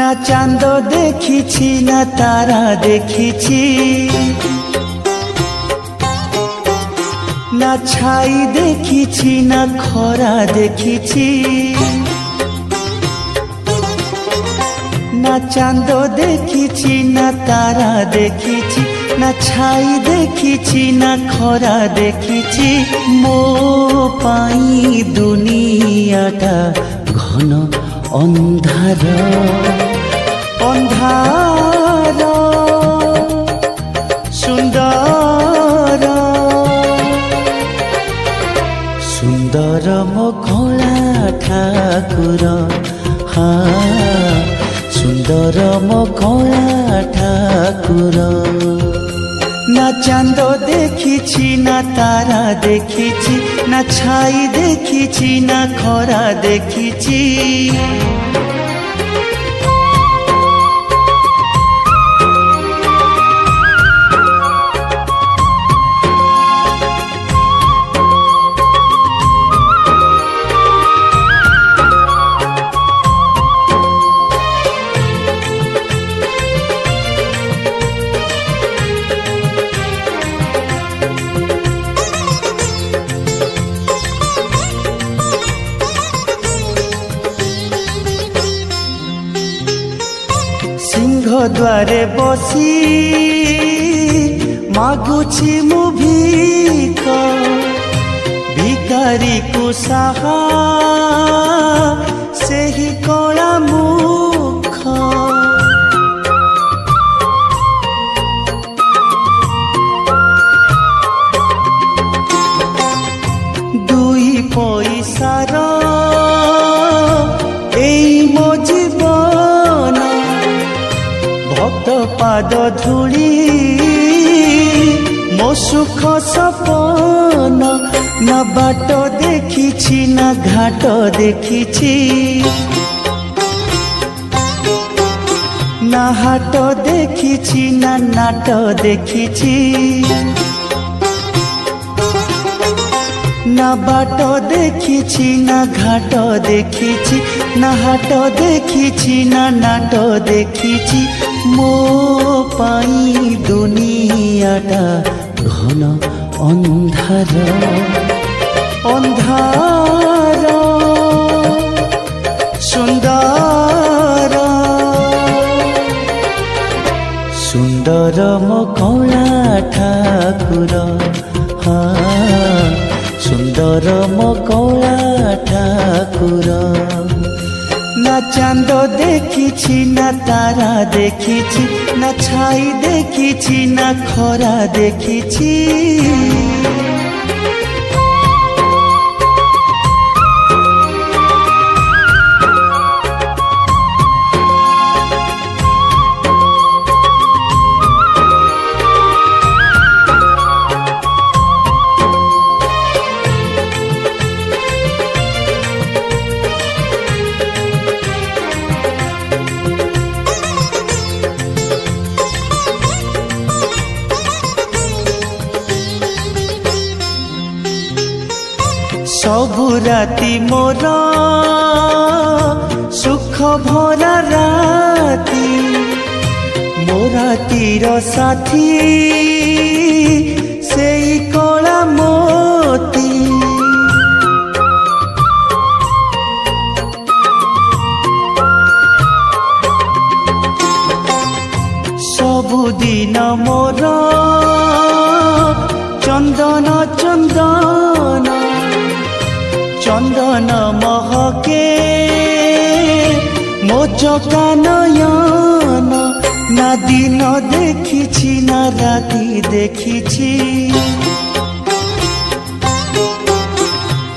না চাঁদ দেখিছি না তারা দেখিছি, না ছাই দেখিছি না খরা দেখিছি। না চাঁদ দেখিছি না তারা দেখিছি, না ছাই দেখিছি না খরা দেখিছি। ମୋ ପାଇଁ দুনিয়াটা ঘন ଅନ୍ଧାର ଅନ୍ଧାର। ସୁନ୍ଦର ସୁନ୍ଦର ମୋ କଳା ଠାକୁର, ସୁନ୍ଦର ମୋ କଳା ଠାକୁର। না চাঁদ দেখিছি না তারা দেখিছি, না ছাই দেখিছি না খরা দেখিছি। সিংহ দ্বারে বসি মাগুছি মু ভিক, ভিকারীକୁ সাহা ସେହି କଳା মুখ। দুই পয়সার এই ମୋ জীবন, ভক্ত পাদ ধূলি ମୋ সুখ সপন। না বাট দেখিছি না ঘাট দেখিছি, না হাট দেখিছি না নাট দেখিছি। না বাট দেখিছি না ঘাট দেখিছি, না হাট দেখিছি না নাট দেখিছি। ମୋ ପାଇଁ দুনিয়াটা ঘন ଅନ୍ଧାର ଅନ୍ଧାର। ସୁନ୍ଦର ସୁନ୍ଦର ମୋ କଳା ଠାକୁର, ସୁନ୍ଦର ମୋ କଳା ଠାକୁର। না চাঁদ দেখিছি না তারা দেখিছি, না ছাই দেখিছি না খরা দেখিছি। ସବୁ ରାତି ମୋର ସୁଖ ଭରା ରାତି, ମୋ ରାତିର ସାଥୀ ସେଇ କଳା ମୋତି। ସବୁଦିନ ମୋର ଚନ୍ଦନ ଚନ୍ଦନ, চন্দন মহকে ମୋ চকা নয়ন। না দিন দেখিছি না রাতি দেখিছি,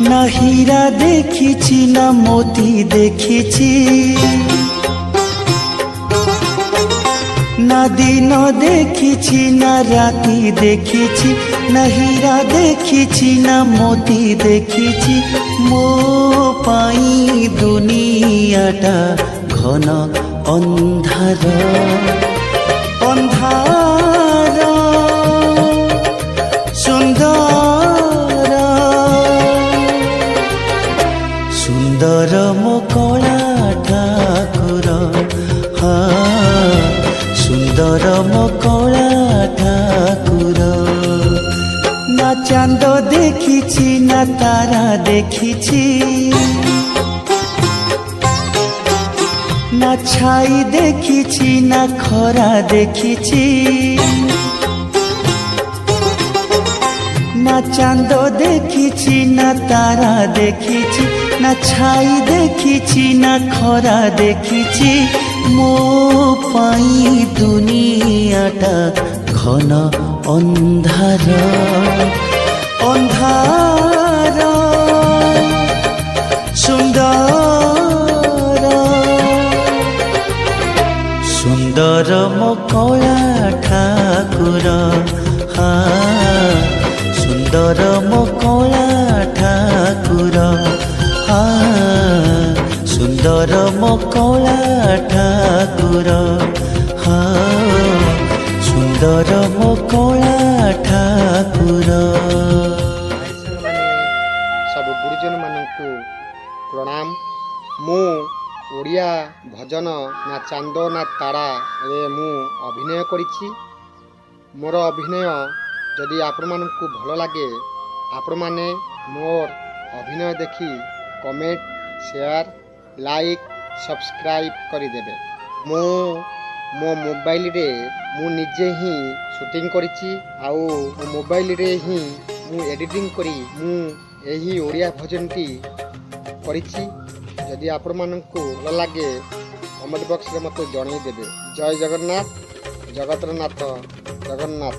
না হীরা দেখিছি না মোতি দেখিছি। না দিন দেখিছি না রাতি দেখিছি, না হীরা দেখিছি না মোতি দেখিছি। ମୋ ପାଇଁ দুনিয়াটা ঘন ଅନ୍ଧାର ଅନ୍ଧାର। ସୁନ୍ଦର ସୁନ୍ଦର ମୋ କଳା ଠାକୁର, তারা দেখিছি, না ছাই দেখিছি না খরা দেখিছি, না চাঁদ দেখিছি না তারা দেখিছি, না ছাই দেখিছি না খরা দেখিছি। ମୋ ପାଇଁ ଦୁନିଆଟା ଘନ ଅନ୍ଧାର ଅନ୍ଧାର ସୁନ୍ଦର ସୁନ୍ଦର ମୋ କଳା ଠାକୁର, ସୁନ୍ଦର ମୋ କଳା ଠାକୁର, ସୁନ୍ଦର ମୋ କଳା ଠାକୁର, ସୁନ୍ଦର ମୋ କଳା ଠାକୁର। ସବୁ ଗୁରୁଜନ ମାନଙ୍କୁ ପ୍ରଣାମ। ମୁଁ ଓଡ଼ିଆ ଭଜନ ନା ଚାନ୍ଦ ନା ତାରାରେ ମୁଁ ଅଭିନୟ କରିଛି। ମୋର ଅଭିନୟ ଯଦି ଆପଣମାନଙ୍କୁ ଭଲ ଲାଗେ, ଆପଣମାନେ ମୋର ଅଭିନୟ ଦେଖି କମେଣ୍ଟ, ସେୟାର, ଲାଇକ୍, ସବସ୍କ୍ରାଇବ୍ କରିଦେବେ। ମୁଁ ମୋ ମୋବାଇଲରେ ମୁଁ ନିଜେ ହିଁ ସୁଟିଂ କରିଛି, ଆଉ ମୋ ମୋବାଇଲରେ ହିଁ ମୁଁ ଏଡ଼ିଟିଂ କରି ମୁଁ ଏହି ଓଡ଼ିଆ ଭଜନଟି କରିଛି। ଯଦି ଆପଣମାନଙ୍କୁ ଭଲ ଲାଗେ କମେଣ୍ଟ ବକ୍ସରେ ମୋତେ ଜଣାଇଦେବେ। ଜୟ ଜଗନ୍ନାଥ, ଜଗତର ନାଥ ଜଗନ୍ନାଥ।